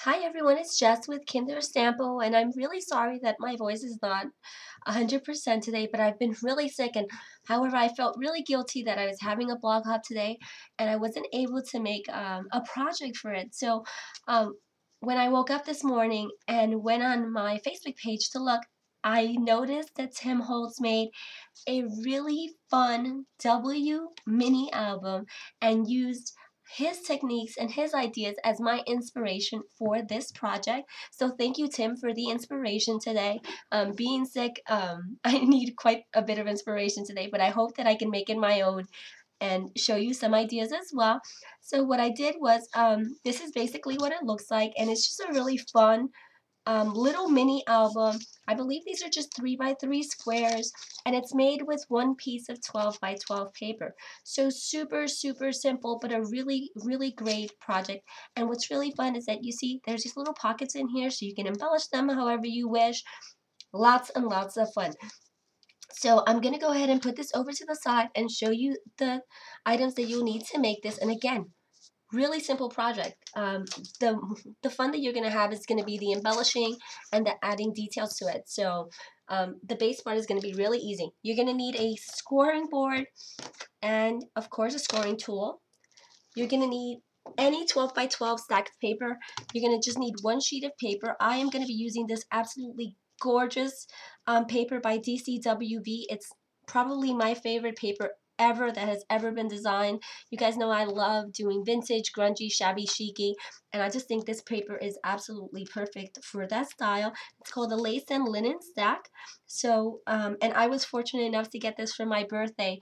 Hi everyone, it's Jess with Kinder Stampo, and I'm really sorry that my voice is not 100% today, but I've been really sick, and however, I felt really guilty that I was having a blog hop today, and I wasn't able to make a project for it. So when I woke up this morning and went on my Facebook page to look, I noticed that Tim Holtz made a really fun W mini album and used his techniques and his ideas as my inspiration for this project. So thank you, Tim, for the inspiration today. Being sick, I need quite a bit of inspiration today, but I hope that I can make it my own and show you some ideas as well. So what I did was, this is basically what it looks like, and it's just a really fun little mini album. I believe these are just 3x3 squares, and it's made with one piece of 12x12 paper. So super simple, but a really great project. And what's really fun is that you see there's these little pockets in here, so you can embellish them however you wish. Lots and lots of fun. So I'm going to go ahead and put this over to the side and show you the items that you'll need to make this. And again, really simple project. The fun that you're going to have is going to be the embellishing and the adding details to it. So the base part is going to be really easy. You're going to need a scoring board and, of course, a scoring tool. You're going to need any 12x12 stack of paper. You're going to just need one sheet of paper. I am going to be using this absolutely gorgeous paper by DCWV. It's probably my favorite paper ever that has ever been designed. You guys know I love doing vintage, grungy, shabby, chicy, and I just think this paper is absolutely perfect for that style. It's called the Lace and Linen Stack. So, and I was fortunate enough to get this for my birthday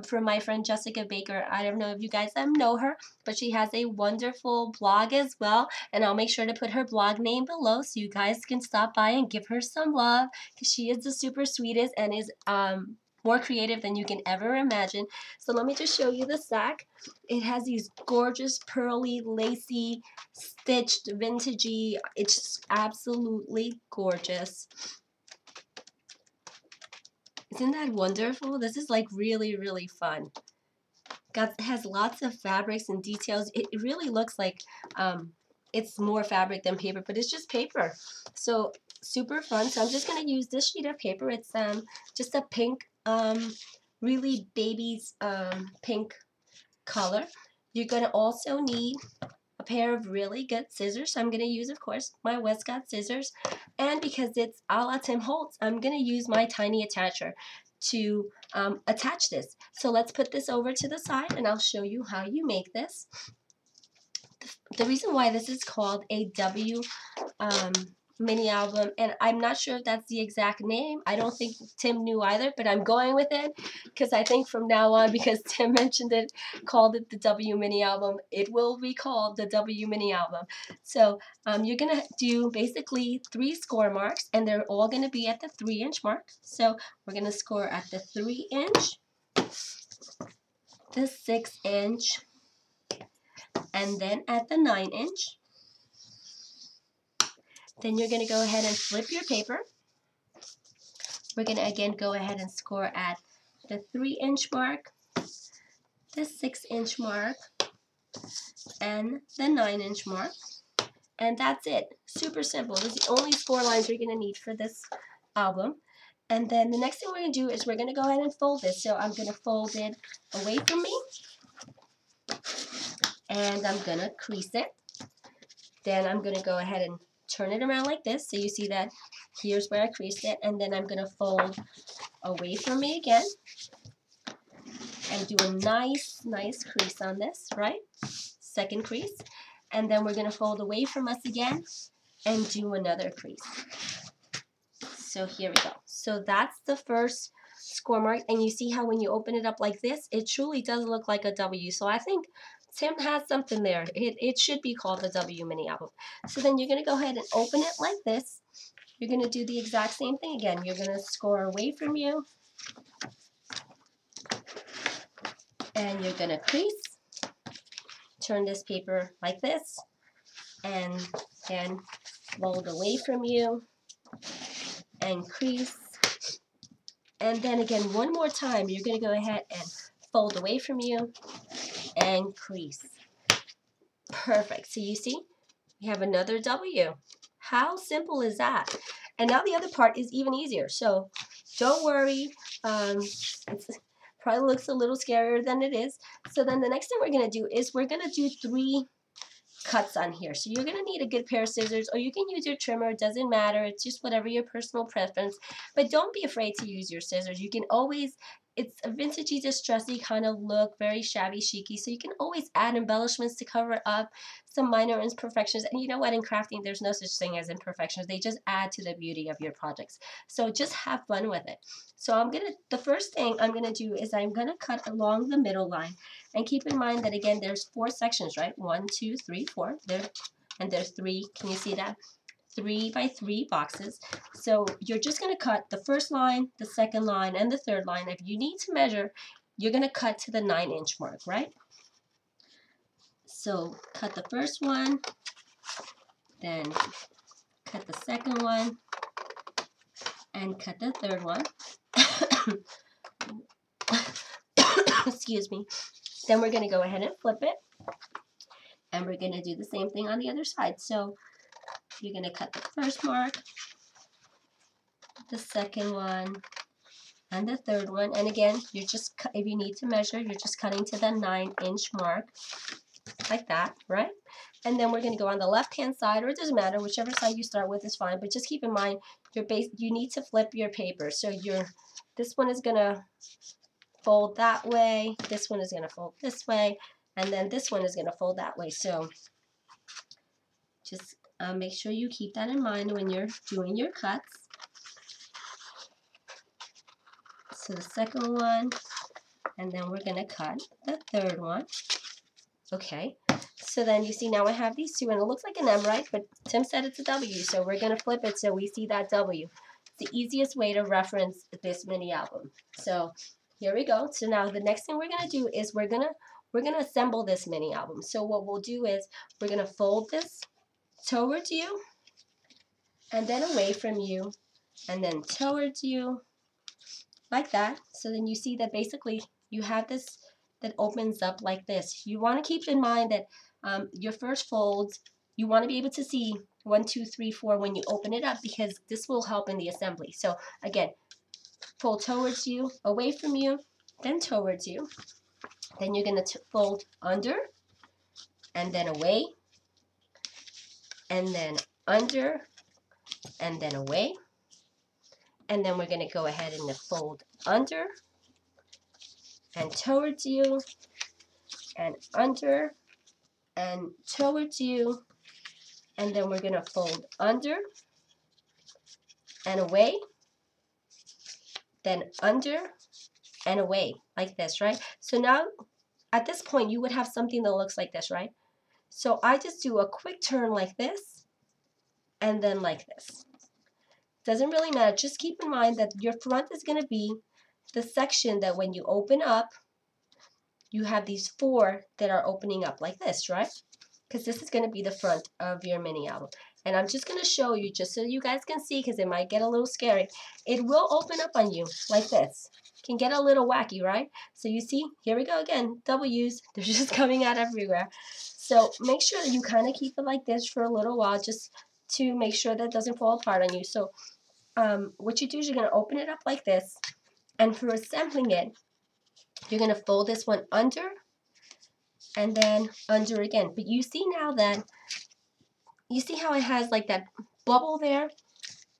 from my friend Jessica Baker. I don't know if you guys know her, but she has a wonderful blog as well, and I'll make sure to put her blog name below so you guys can stop by and give her some love, because she is the super sweetest and is more creative than you can ever imagine. So let me just show you the sack. It has these gorgeous pearly, lacy, stitched, vintagey. It's absolutely gorgeous. Isn't that wonderful? This is like really fun. Has lots of fabrics and details. It really looks like it's more fabric than paper, but it's just paper. So super fun. So I'm just going to use this sheet of paper. It's just a pink, really baby's pink color. You're going to also need a pair of really good scissors. So I'm going to use, of course, my Westcott scissors. And because it's a la Tim Holtz, I'm going to use my tiny attacher to attach this. So let's put this over to the side and I'll show you how you make this. The reason why this is called a W mini album, and I'm not sure if that's the exact name. I don't think Tim knew either, but I'm going with it because I think from now on, because Tim mentioned it, called it the W mini album, it will be called the W mini album. So you're going to do basically 3 score marks, and they're all going to be at the 3-inch mark. So we're going to score at the 3-inch, the 6-inch, and then at the 9-inch. Then you're going to go ahead and flip your paper. We're going to again go ahead and score at the 3-inch mark, the 6-inch mark, and the 9-inch mark. And that's it. Super simple. Those are the only score lines you're going to need for this album. And then the next thing we're going to do is we're going to go ahead and fold this. So I'm going to fold it away from me, and I'm going to crease it. Then I'm going to go ahead and turn it around like this, so you see that here's where I creased it, and then I'm going to fold away from me again and do a nice crease on this, right? Second crease, and then we're going to fold away from us again and do another crease. So here we go. So that's the first score mark, and you see how when you open it up like this, it truly does look like a W. So I think Tim has something there. It should be called the W mini album. So then you're going to go ahead and open it like this. You're going to do the exact same thing again. You're going to score away from you, and you're going to crease. Turn this paper like this, and then fold away from you and crease. And then again, one more time, you're going to go ahead and fold away from you and crease. Perfect. So you see, We have another W. How simple is that? And now the other part is even easier. So don't worry. It probably looks a little scarier than it is. So then the next thing we're going to do is we're going to do 3 cuts on here. So you're going to need a good pair of scissors, or you can use your trimmer. It doesn't matter. It's just whatever your personal preference. But don't be afraid to use your scissors. You can always, it's a vintagey, distressy kind of look, very shabby chicy. So you can always add embellishments to cover up some minor imperfections. And you know what? In crafting, there's no such thing as imperfections. They just add to the beauty of your projects. So just have fun with it. So the first thing I'm gonna do is I'm gonna cut along the middle line. And keep in mind that again, there's 4 sections, right? 1, 2, 3, 4. And there's 3. Can you see that? 3 by 3 boxes. So you're just going to cut the first line, the second line, and the third line. If you need to measure, you're going to cut to the 9-inch mark, right? So cut the first one, then cut the second one, and cut the third one. Excuse me. Then we're going to go ahead and flip it. And we're going to do the same thing on the other side. So you're going to cut the first mark, the second one, and the third one. And again, you're just, if you need to measure, you're just cutting to the 9-inch mark, like that, right? And then we're going to go on the left-hand side, or it doesn't matter, whichever side you start with is fine. But just keep in mind, you need to flip your paper. So this one is going to fold that way, this one is going to fold this way, and then this one is going to fold that way. So just make sure you keep that in mind when you're doing your cuts. So the second one, and then we're going to cut the third one. Okay, so then you see now I have these 2, and it looks like an M, right? But Tim said it's a W, so we're going to flip it so we see that W. It's the easiest way to reference this mini album. So here we go. So now the next thing we're going to do is we're going to assemble this mini album. So what we'll do is we're going to fold this towards you, and then away from you, and then towards you, like that. So then you see that basically you have this that opens up like this. You want to keep in mind that your first folds, you want to be able to see 1, 2, 3, 4 when you open it up, because this will help in the assembly. So again, fold towards you, away from you, then towards you. Then you're going to fold under, and then away, and then under, and then away. And then we're going to go ahead and fold under, and towards you, and under, and towards you. And then we're going to fold under and away, then under and away, like this, right? So now, at this point, you would have something that looks like this, right? So I just do a quick turn like this, and then like this. Doesn't really matter. Just keep in mind that your front is going to be the section that when you open up, you have these 4 that are opening up like this, right? Because this is going to be the front of your mini album. And I'm just going to show you, just so you guys can see, because it might get a little scary. It will open up on you like this. Can get a little wacky, right? So you see, here we go again, W's. They're just coming out everywhere. So make sure that you kind of keep it like this for a little while, just to make sure that it doesn't fall apart on you. So what you do is you're going to open it up like this. And for assembling it, you're going to fold this one under, and then under again. But you see now that, you see how it has like that bubble there?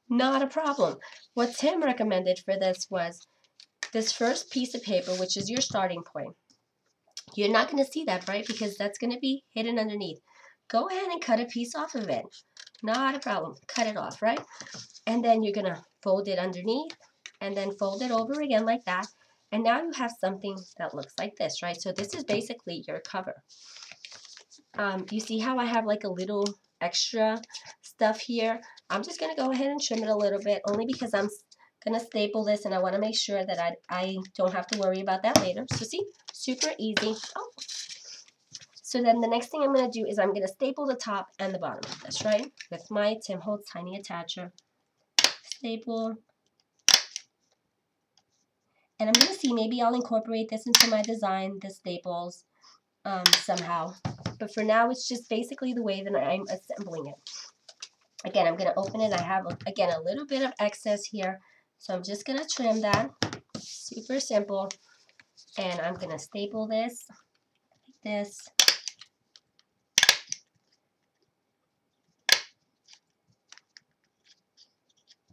Not a problem. What Tim recommended for this was this first piece of paper, which is your starting point. You're not going to see that, right? Because that's going to be hidden underneath. Go ahead and cut a piece off of it. Not a problem. Cut it off, right? And then you're going to fold it underneath, and then fold it over again like that. And now you have something that looks like this, right? So this is basically your cover. You see how I have like a little extra stuff here? I'm just going to go ahead and trim it a little bit, only because I'm going to staple this, and I want to make sure that I don't have to worry about that later. So see, super easy. Oh. So then the next thing I'm going to do is I'm going to staple the top and the bottom of this, right? With my Tim Holtz Tiny Attacher. Staple. And I'm going to see, maybe I'll incorporate this into my design, the staples. somehow. But for now, it's just basically the way that I'm assembling it. Again, I'm going to open it. I have, again, a little bit of excess here. So I'm just going to trim that. Super simple. And I'm going to staple this like this.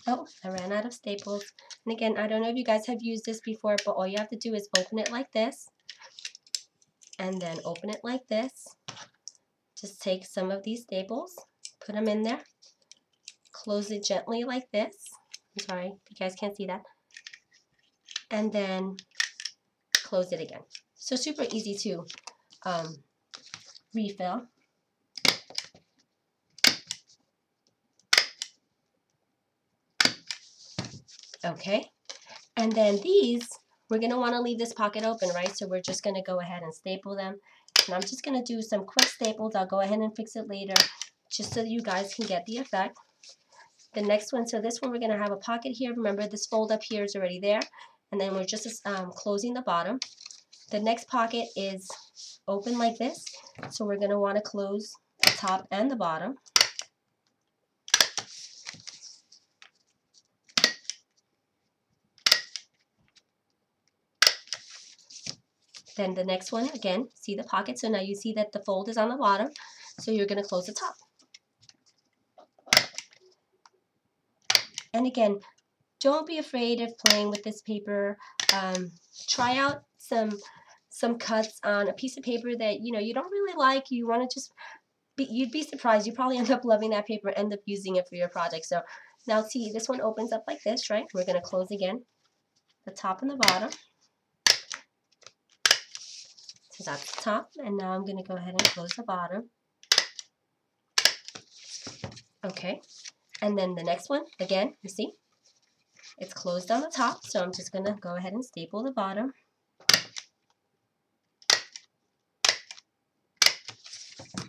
Oh, I ran out of staples. And again, I don't know if you guys have used this before, but all you have to do is open it like this. And then open it like this. Just take some of these staples, put them in there. Close it gently like this. I'm sorry, you guys can't see that. And then close it again. So super easy to refill. Okay, and then these, we're going to want to leave this pocket open, right? So we're just going to go ahead and staple them. And I'm just going to do some quick staples. I'll go ahead and fix it later, just so that you guys can get the effect. The next one, so this one we're going to have a pocket here. Remember, this fold up here is already there. And then we're just closing the bottom. The next pocket is open like this. So we're going to want to close the top and the bottom. Then the next one, again, see the pocket. So now you see that the fold is on the bottom. So you're going to close the top. And again, don't be afraid of playing with this paper. Try out some cuts on a piece of paper that you don't really like. You want to just you'd be surprised. You probably end up loving that paper, end up using it for your project. So now see, this one opens up like this, right? We're going to close again the top and the bottom. So that's the top, and now I'm going to go ahead and close the bottom. Okay, and then the next one, again, you see, it's closed on the top, so I'm just going to go ahead and staple the bottom.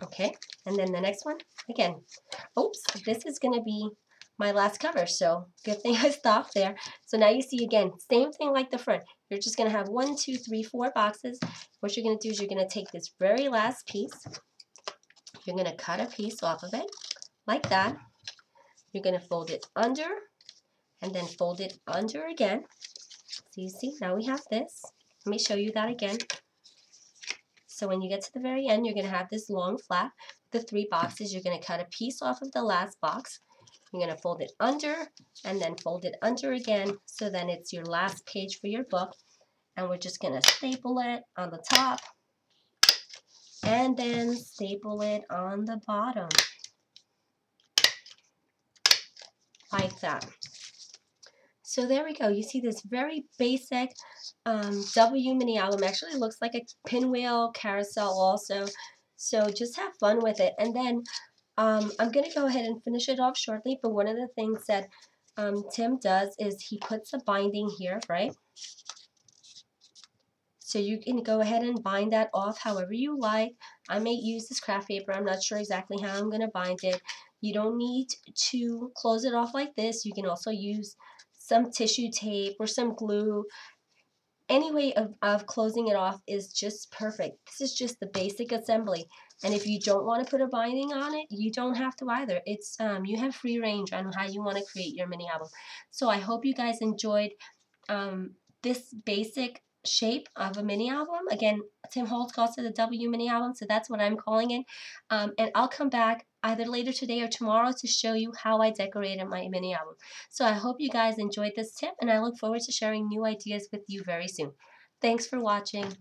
Okay, and then the next one, again, oops, this is going to be my last cover, so good thing I stopped there. So now you see, again, same thing like the front. You're just going to have 1, 2, 3, 4 boxes. What you're going to do is you're going to take this very last piece. You're going to cut a piece off of it, like that. You're going to fold it under, and then fold it under again. So you see, now we have this. Let me show you that again. So when you get to the very end, you're going to have this long flap. The 3 boxes, you're going to cut a piece off of the last box. You're going to fold it under, and then fold it under again, so then it's your last page for your book. And we're just going to staple it on the top, and then staple it on the bottom, like that. So there we go. You see this very basic W mini album. Actually looks like a pinwheel carousel also. So just have fun with it. And then I'm going to go ahead and finish it off shortly. But one of the things that Tim does is he puts a binding here, right? So you can go ahead and bind that off however you like. I may use this craft paper. I'm not sure exactly how I'm going to bind it. You don't need to close it off like this. You can also use some tissue tape or some glue. Any way of closing it off is just perfect. This is just the basic assembly. And if you don't want to put a binding on it, you don't have to either. It's you have free range on how you want to create your mini album. So I hope you guys enjoyed this basic shape of a mini album. Again, Tim Holtz calls it a W mini album, so that's what I'm calling it. And I'll come back either later today or tomorrow to show you how I decorated my mini album. So I hope you guys enjoyed this tip, and I look forward to sharing new ideas with you very soon. Thanks for watching.